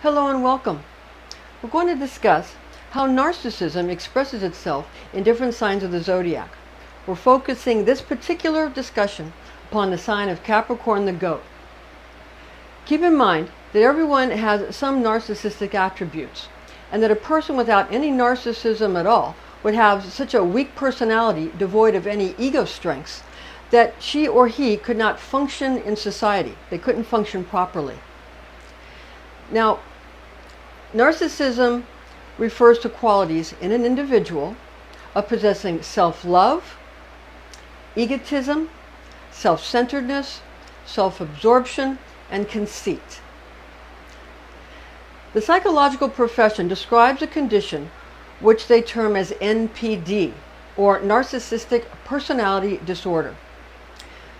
Hello and welcome. We're going to discuss how narcissism expresses itself in different signs of the zodiac. We're focusing this particular discussion upon the sign of Capricorn the goat. Keep in mind that everyone has some narcissistic attributes, and that a person without any narcissism at all would have such a weak personality devoid of any ego strengths that she or he could not function in society. They couldn't function properly. Now, narcissism refers to qualities in an individual of possessing self-love, egotism, self-centeredness, self-absorption, and conceit. The psychological profession describes a condition which they term as NPD, or Narcissistic Personality Disorder.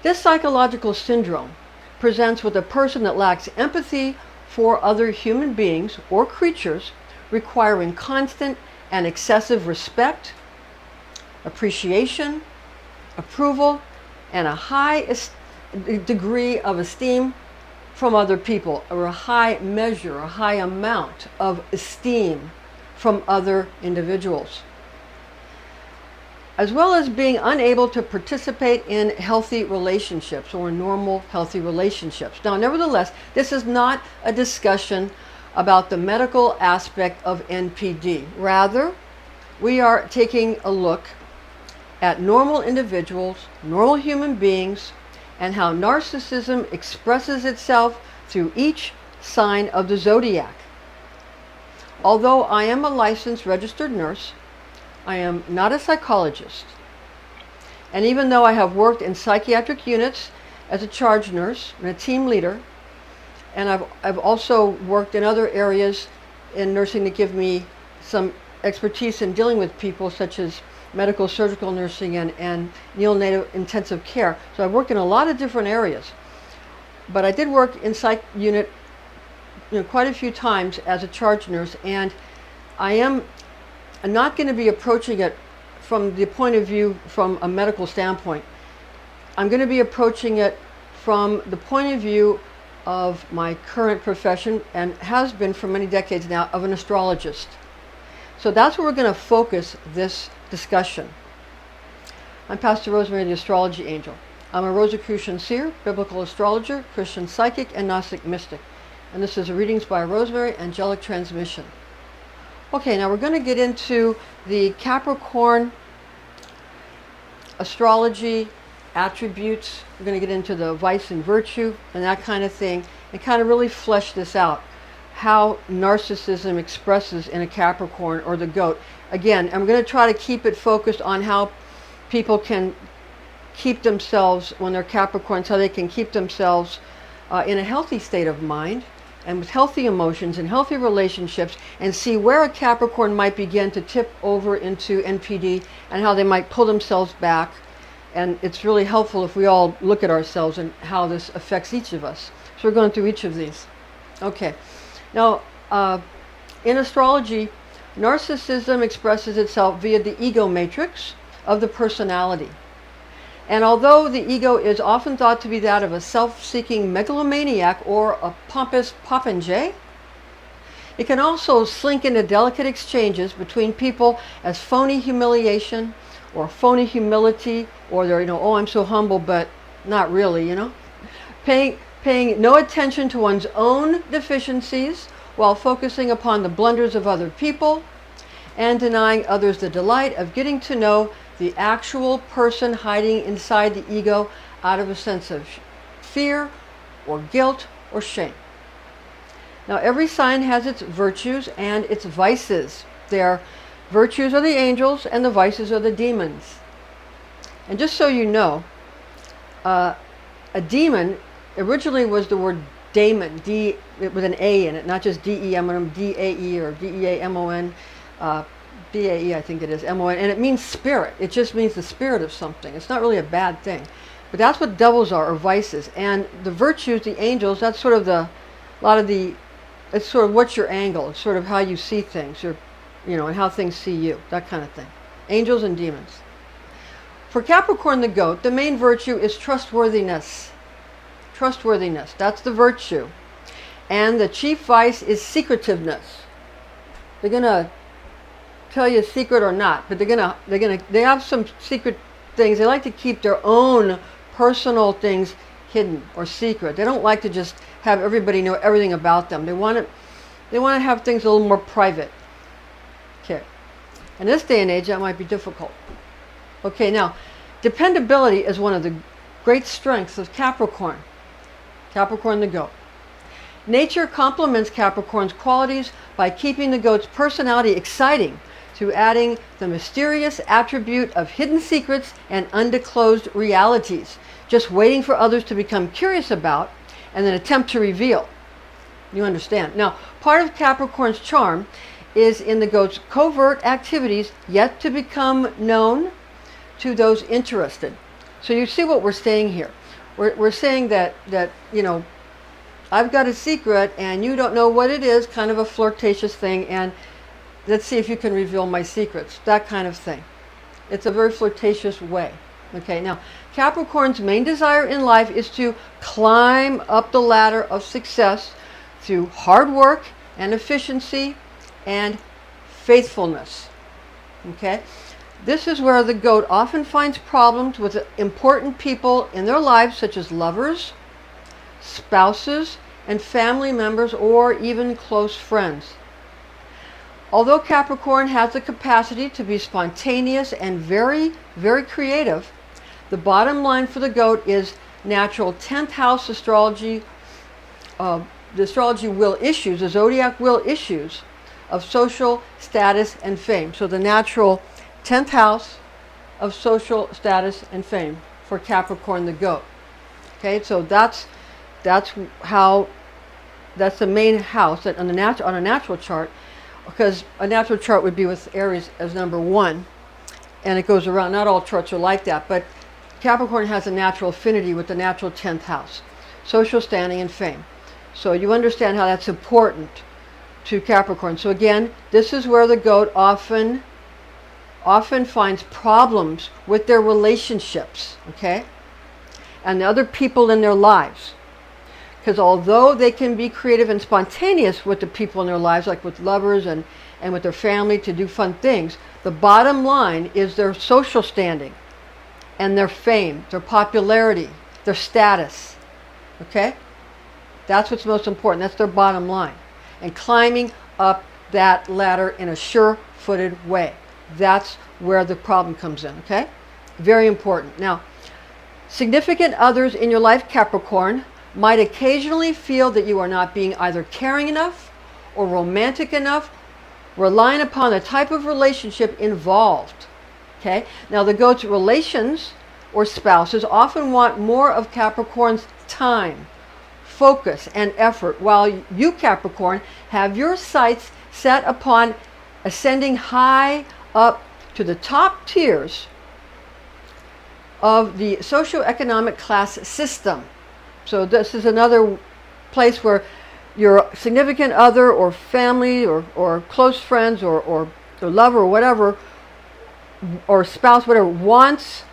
This psychological syndrome presents with a person that lacks empathy for other human beings or creatures, requiring constant and excessive respect, appreciation, approval, and a high degree of esteem from other people, or a high measure, a high amount of esteem from other individuals, as well as being unable to participate in healthy relationships or normal healthy relationships. Now, nevertheless, this is not a discussion about the medical aspect of NPD. Rather, we are taking a look at normal individuals, normal human beings, and how narcissism expresses itself through each sign of the zodiac. Although I am a licensed registered nurse, I am not a psychologist. And even though I have worked in psychiatric units as a charge nurse and a team leader, and I've also worked in other areas in nursing that give me some expertise in dealing with people, such as medical surgical nursing and neonatal intensive care. So I've worked in a lot of different areas. But I did work in psych unit quite a few times as a charge nurse, and I'm not going to be approaching it from the point of view from a medical standpoint. I'm going to be approaching it from the point of view of my current profession, and has been for many decades now, of an astrologist. So that's where we're going to focus this discussion. I'm Pastor Rosemary, the Astrology Angel. I'm a Rosicrucian seer, biblical astrologer, Christian psychic, and Gnostic mystic. And this is a Readings by Rosemary Angelic Transmission. Okay, now we're going to get into the Capricorn astrology attributes. We're going to get into the vice and virtue and that kind of thing, and kind of really flesh this out, how narcissism expresses in a Capricorn or the goat. Again, I'm going to try to keep it focused on how people can keep themselves, when they're Capricorns, how they can keep themselves in a healthy state of mind and with healthy emotions and healthy relationships, and see where a Capricorn might begin to tip over into NPD and how they might pull themselves back. And it's really helpful if we all look at ourselves and how this affects each of us. So we're going through each of these. Okay. Now, in astrology, narcissism expresses itself via the ego matrix of the personality. And although the ego is often thought to be that of a self-seeking megalomaniac or a pompous popinjay, it can also slink into delicate exchanges between people as phony humiliation or phony humility, or they're, oh, I'm so humble, but not really, paying no attention to one's own deficiencies while focusing upon the blunders of other people, and denying others the delight of getting to know the actual person hiding inside the ego out of a sense of fear or guilt or shame. Now, every sign has its virtues and its vices. Their virtues are the angels and the vices are the demons. And just so you know, a demon originally was the word daemon, with an A in it, not just D-E-M-O-N, D-A-E or D-E-A-M-O-N, B-A-E I think it is, M-O-N, and it means spirit. It just means the spirit of something. It's not really a bad thing. But that's what devils are, or vices. And the virtues, the angels, that's sort of it's sort of what's your angle. It's sort of how you see things, and how things see you, that kind of thing. Angels and demons. For Capricorn the goat, the main virtue is trustworthiness. Trustworthiness, that's the virtue. And the chief vice is secretiveness. They're going to tell you a secret or not, but they have some secret things. They like to keep their own personal things hidden or secret. They don't like to just have everybody know everything about them. They want to have things a little more private. Okay. In this day and age, that might be difficult. Okay, now, dependability is one of the great strengths of Capricorn. Capricorn the goat. Nature complements Capricorn's qualities by keeping the goat's personality exciting through adding the mysterious attribute of hidden secrets and undisclosed realities, just waiting for others to become curious about and then attempt to reveal. You understand? Now, part of Capricorn's charm is in the goat's covert activities yet to become known to those interested. So you see what we're saying here. We're saying that you know, I've got a secret and you don't know what it is, kind of a flirtatious thing, and let's see if you can reveal my secrets, that kind of thing. It's a very flirtatious way. Okay, now Capricorn's main desire in life is to climb up the ladder of success through hard work and efficiency and faithfulness. Okay, this is where the goat often finds problems with important people in their lives, such as lovers, spouses, and family members, or even close friends. Although Capricorn has the capacity to be spontaneous and very, very creative, the bottom line for the goat is natural 10th house astrology, the astrology will issues, the zodiac will issues of social status and fame. So the natural 10th house of social status and fame for Capricorn the goat. Okay, so that's the main house that on a natural chart, because a natural chart would be with Aries as number 1, and it goes around. Not all charts are like that, but Capricorn has a natural affinity with the natural 10th house, social standing and fame. So you understand how that's important to Capricorn. So again, this is where the goat often finds problems with their relationships, okay, and the other people in their lives. Because although they can be creative and spontaneous with the people in their lives, like with lovers and with their family to do fun things, the bottom line is their social standing and their fame, their popularity, their status. Okay? That's what's most important. That's their bottom line. And climbing up that ladder in a sure-footed way. That's where the problem comes in. Okay? Very important. Now, significant others in your life, Capricorn, might occasionally feel that you are not being either caring enough or romantic enough, relying upon the type of relationship involved. Okay? Now the goat's relations or spouses often want more of Capricorn's time, focus, and effort, while you, Capricorn, have your sights set upon ascending high up to the top tiers of the socioeconomic class system. So this is another place where your significant other or family or close friends or lover or whatever, or spouse, whatever, wants,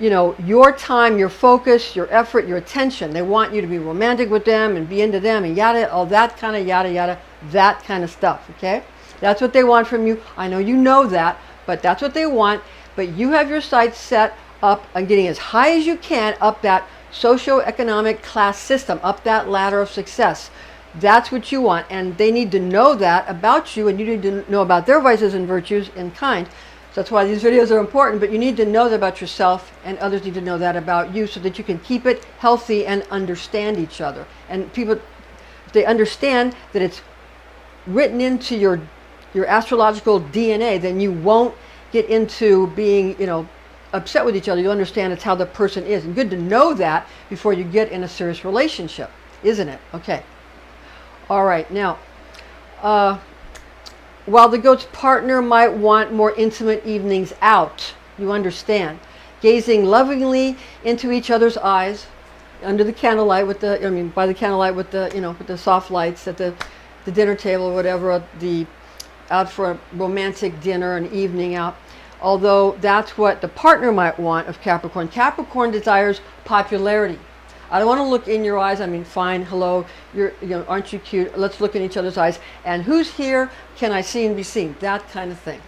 you know, your time, your focus, your effort, your attention. They want you to be romantic with them and be into them and yada, all that kind of yada yada, that kind of stuff, okay? That's what they want from you. I know you know that, but that's what they want. But you have your sights set up on getting as high as you can up that socioeconomic class system, up that ladder of success. That's what you want, and they need to know that about you, and you need to know about their vices and virtues in kind. So that's why these videos are important, but you need to know that about yourself, and others need to know that about you, so that you can keep it healthy and understand each other. And people, if they understand that it's written into your astrological DNA, then you won't get into being, you know, upset with each other. You'll understand it's how the person is. And good to know that before you get in a serious relationship, isn't it? Okay. All right. Now, while the goat's partner might want more intimate evenings out, you understand, gazing lovingly into each other's eyes under the candlelight with the, by the candlelight with the, with the soft lights at the dinner table or whatever, out for a romantic dinner, an evening out. Although that's what the partner might want of Capricorn. Capricorn desires popularity, I don't want to look in your eyes. I mean, fine, hello, aren't you cute? Let's look in each other's eyes. And who's here? Can I see and be seen? That kind of thing.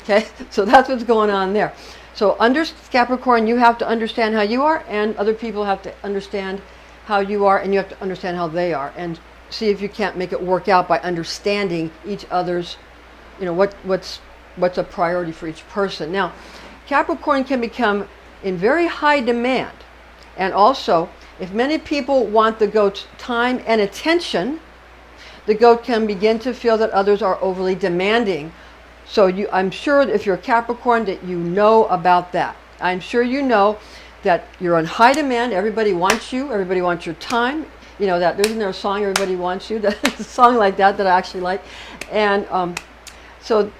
Okay, so that's what's going on there. So under Capricorn, you have to understand how you are, and other people have to understand how you are, and you have to understand how they are, and see if you can't make it work out by understanding each other's, what's a priority for each person. Now, Capricorn can become in very high demand, and also, if many people want the goat's time and attention, the goat can begin to feel that others are overly demanding. So I'm sure if you're a Capricorn that you know about that. I'm sure you know that you're on high demand. Everybody wants you. Everybody wants your time. That isn't there a song, Everybody Wants You? That's a song like that I actually like. And so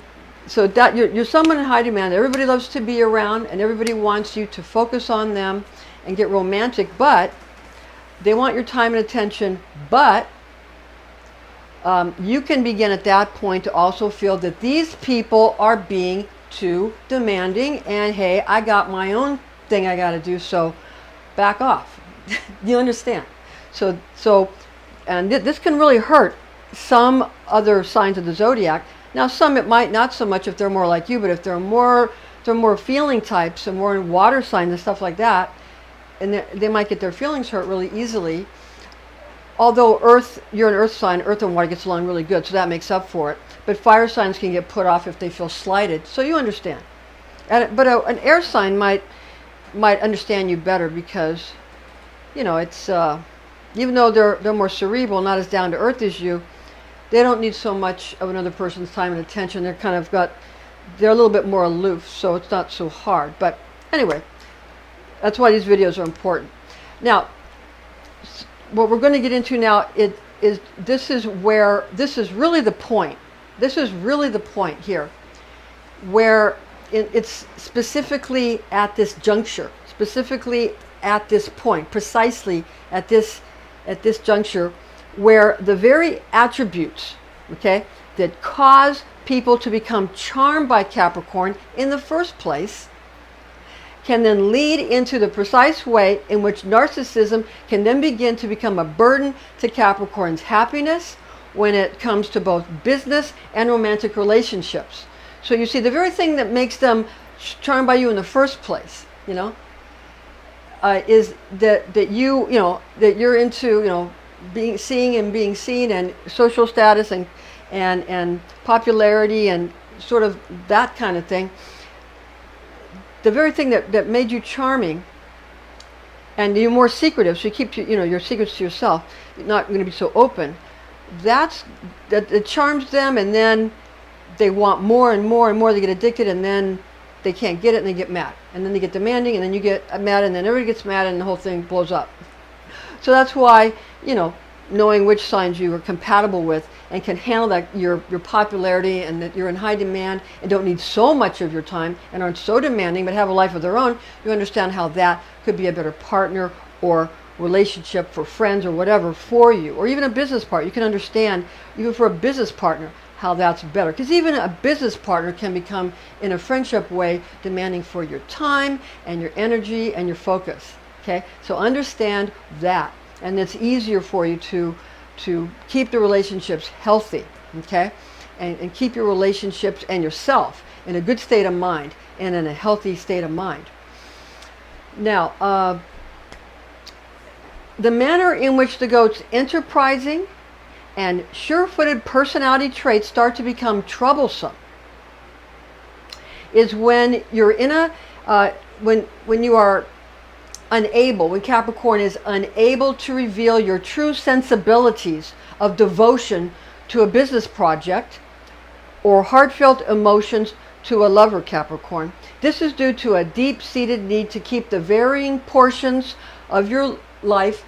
that you're someone in high demand. Everybody loves to be around, and everybody wants you to focus on them and get romantic. But they want your time and attention. But you can begin at that point to also feel that these people are being too demanding, and hey, I got my own thing I got to do, so back off. You understand? And this can really hurt some other signs of the zodiac. Now, some it might not so much if they're more like you, but if they're more feeling types and more in water signs and stuff like that, and they might get their feelings hurt really easily. Although you're an earth sign, earth and water gets along really good, so that makes up for it. But fire signs can get put off if they feel slighted, so you understand. But an air sign might understand you better because, it's even though they're more cerebral, not as down to earth as you, they don't need so much of another person's time and attention. They're a little bit more aloof, so it's not so hard. But anyway, that's why these videos are important. Now, what we're going to get into now this is really the point. This is really the point here, where it's specifically at this juncture, specifically at this point, precisely at this juncture, where the very attributes, okay, that cause people to become charmed by Capricorn in the first place can then lead into the precise way in which narcissism can then begin to become a burden to Capricorn's happiness when it comes to both business and romantic relationships. So you see, the very thing that makes them charmed by you in the first place, is that you're into being seen and social status and popularity and sort of that kind of thing. The very thing that made you charming, and you're more secretive, so you keep your secrets to yourself. You're not going to be so open. That charms them, and then they want more and more and more. They get addicted, and then they can't get it, and they get mad, and then they get demanding, and then you get mad, and then everybody gets mad, and the whole thing blows up. So that's why knowing which signs you are compatible with and can handle that your popularity, and that you're in high demand and don't need so much of your time and aren't so demanding but have a life of their own, you understand how that could be a better partner or relationship for friends or whatever for you, or even a business partner. You can understand, even for a business partner, how that's better, because even a business partner can become, in a friendship way, demanding for your time and your energy and your focus. Okay, so understand that. And it's easier for you to keep the relationships healthy, okay? And keep your relationships and yourself in a good state of mind and in a healthy state of mind. Now, the manner in which the goat's enterprising and sure-footed personality traits start to become troublesome is when you're in when you are unable, when Capricorn is unable to reveal your true sensibilities of devotion to a business project or heartfelt emotions to a lover, Capricorn. This is due to a deep-seated need to keep the varying portions of your life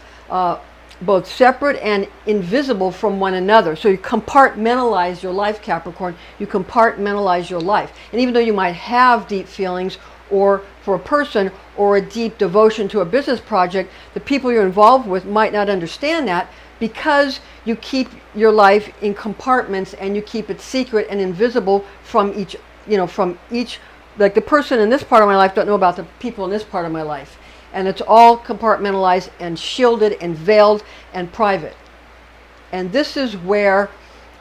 both separate and invisible from one another. So you compartmentalize your life, Capricorn. You compartmentalize your life. And even though you might have deep feelings or for a person or a deep devotion to a business project, the people you're involved with might not understand that, because you keep your life in compartments and you keep it secret and invisible from each, like the person in this part of my life don't know about the people in this part of my life. And it's all compartmentalized and shielded and veiled and private. And this is where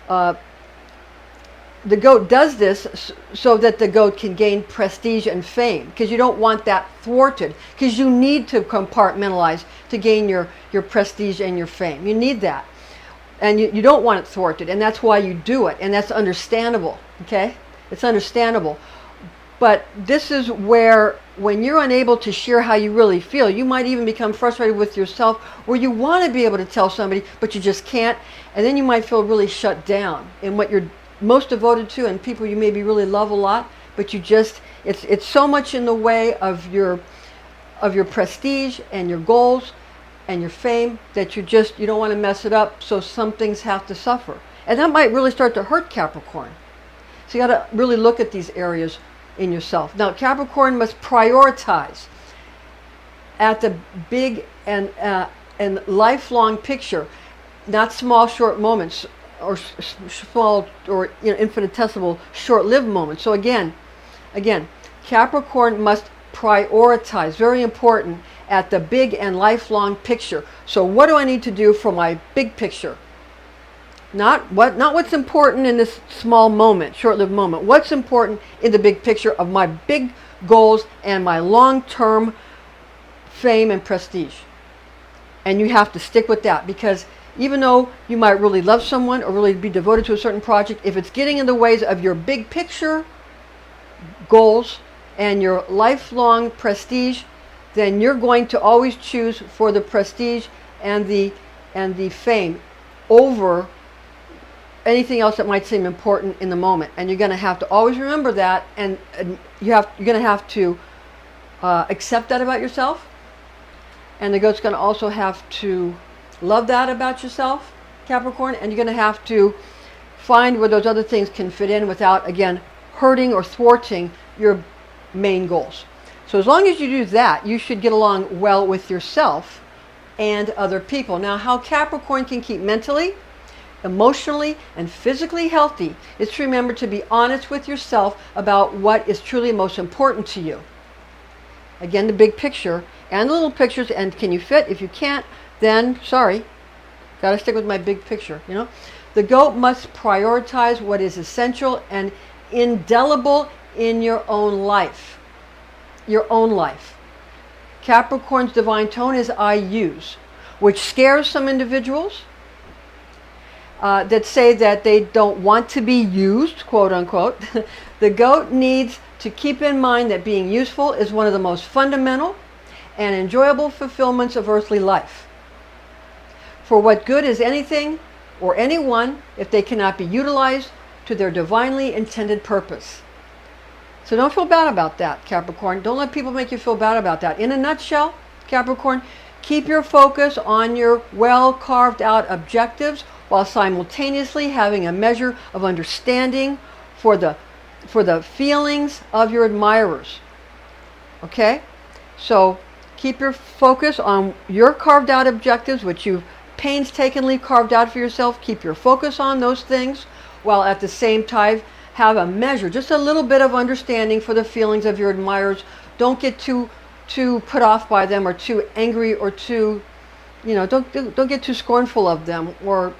the goat does this so that the goat can gain prestige and fame, because you don't want that thwarted, because you need to compartmentalize to gain your prestige and your fame. You need that. And you don't want it thwarted, and that's why you do it, and that's understandable, okay? It's understandable. But this is where, when you're unable to share how you really feel, you might even become frustrated with yourself, where you want to be able to tell somebody, but you just can't, and then you might feel really shut down in what you're most devoted to, and people you maybe really love a lot, but you just, it's so much in the way of your prestige and your goals and your fame that you don't want to mess it up, so some things have to suffer. And that might really start to hurt Capricorn. So you got to really look at these areas in yourself. Now, Capricorn must prioritize at the big and lifelong picture, not small, short moments, or small or infinitesimal short-lived moments. So again, Capricorn must prioritize, very important, at the big and lifelong picture. So what do I need to do for my big picture? Not what's important in this small moment, short-lived moment. What's important in the big picture of my big goals and my long-term fame and prestige. And you have to stick with that, because even though you might really love someone or really be devoted to a certain project, if it's getting in the ways of your big picture goals and your lifelong prestige, then you're going to always choose for the prestige and the fame over anything else that might seem important in the moment. And you're going to have to always remember that, and you're going to have to accept that about yourself. And the goat's going to also have to love that about yourself, Capricorn, and you're going to have to find where those other things can fit in without, again, hurting or thwarting your main goals. So as long as you do that, you should get along well with yourself and other people. Now, how Capricorn can keep mentally, emotionally, and physically healthy is to remember to be honest with yourself about what is truly most important to you. Again, the big picture and the little pictures, and can you fit? If you can't, then sorry, got to stick with my big picture, The goat must prioritize what is essential and indelible in your own life. Your own life. Capricorn's divine tone is I use, which scares some individuals that say that they don't want to be used, quote unquote. The goat needs to keep in mind that being useful is one of the most fundamental and enjoyable fulfillments of earthly life. For what good is anything or anyone if they cannot be utilized to their divinely intended purpose? So don't feel bad about that, Capricorn. Don't let people make you feel bad about that. In a nutshell, Capricorn, keep your focus on your well carved out objectives while simultaneously having a measure of understanding for the feelings of your admirers. Okay? So keep your focus on your carved out objectives, which you've painstakingly carved out for yourself. Keep your focus on those things, while at the same time have a measure, just a little bit of understanding for the feelings of your admirers. Don't get too put off by them, or too angry, or too, don't get too scornful of them, or,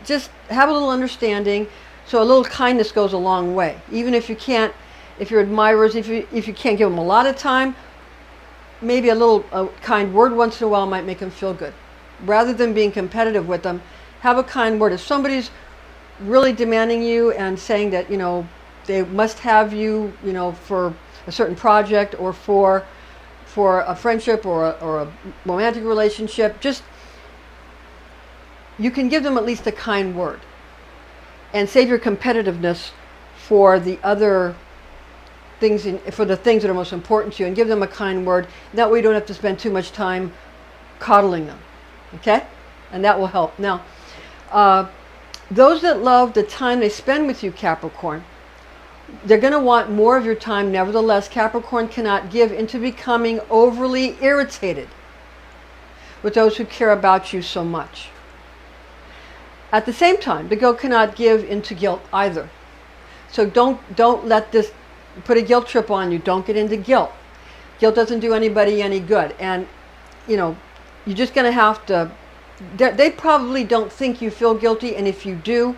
just have a little understanding. So a little kindness goes a long way. Even if you can't, if your admirers, if you can't give them a lot of time, maybe a kind word once in a while might make them feel good. Rather than being competitive with them, have a kind word. If somebody's really demanding you and saying that, they must have you, for a certain project, or for a friendship, or a romantic relationship, just, you can give them at least a kind word. And save your competitiveness for the other things, for the things that are most important to you, and give them a kind word. That way you don't have to spend too much time coddling them. Okay? And that will help. Now, those that love the time they spend with you, Capricorn, they're going to want more of your time. Nevertheless, Capricorn cannot give into becoming overly irritated with those who care about you so much. At the same time, the goat cannot give into guilt either. So don't let this put a guilt trip on you. Don't get into guilt. Guilt doesn't do anybody any good. And, you know, you're just going to have to, they probably don't think you feel guilty. And if you do,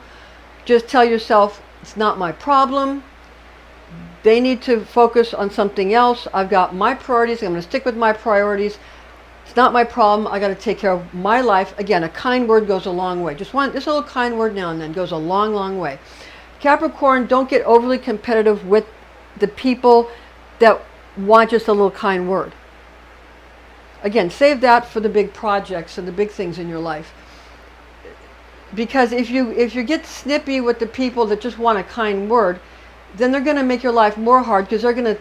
just tell yourself, it's not my problem. They need to focus on something else. I've got my priorities. I'm going to stick with my priorities. It's not my problem. I got to take care of my life. Again, a kind word goes a long way. Just a little kind word now and then goes a long, long way. Capricorn, don't get overly competitive with the people that want just a little kind word. Again, save that for the big projects and the big things in your life. Because if you get snippy with the people that just want a kind word, then they're going to make your life more hard, because they're going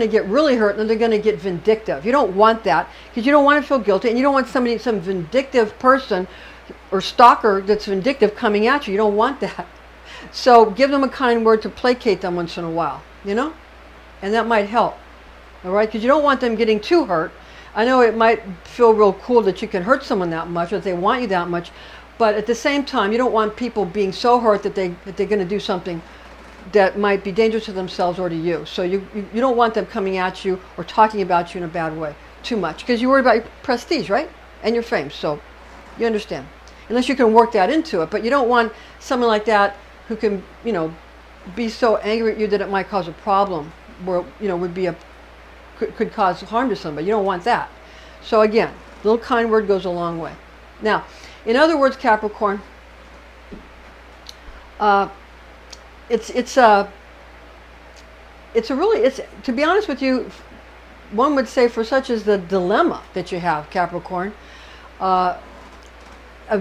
to get really hurt, and they're going to get vindictive. You don't want that, because you don't want to feel guilty, and you don't want some vindictive person or stalker that's vindictive coming at you. You don't want that. So give them a kind word to placate them once in a while, you know, and that might help. All right, because you don't want them getting too hurt. I know it might feel real cool that you can hurt someone that much, or that they want you that much, but at the same time, you don't want people being so hurt that they're going to do something that might be dangerous to themselves or to you. So you don't want them coming at you or talking about you in a bad way too much, because you worry about your prestige, right? And your fame. So you understand. Unless you can work that into it. But you don't want someone like that who can, you know, be so angry at you that it might cause a problem, where, you know, could cause harm to somebody. You don't want that. So again, a little kind word goes a long way. Now, in other words, Capricorn, it's to be honest with you, one would say, for such as the dilemma that you have, Capricorn, of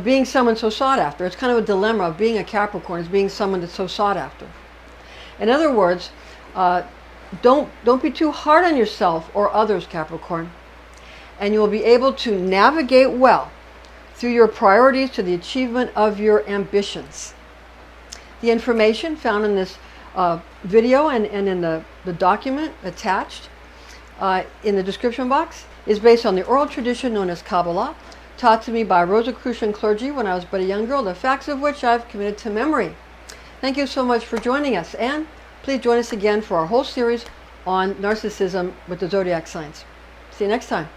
being someone so sought after. It's kind of a dilemma of being a Capricorn, is being someone that's so sought after. In other words, don't be too hard on yourself or others, Capricorn, and you will be able to navigate well through your priorities to the achievement of your ambitions. The information found in this video and in the document attached in the description box is based on the oral tradition known as Kabbalah, taught to me by Rosicrucian clergy when I was but a young girl, the facts of which I've committed to memory. Thank you so much for joining us, and please join us again for our whole series on narcissism with the zodiac signs. See you next time.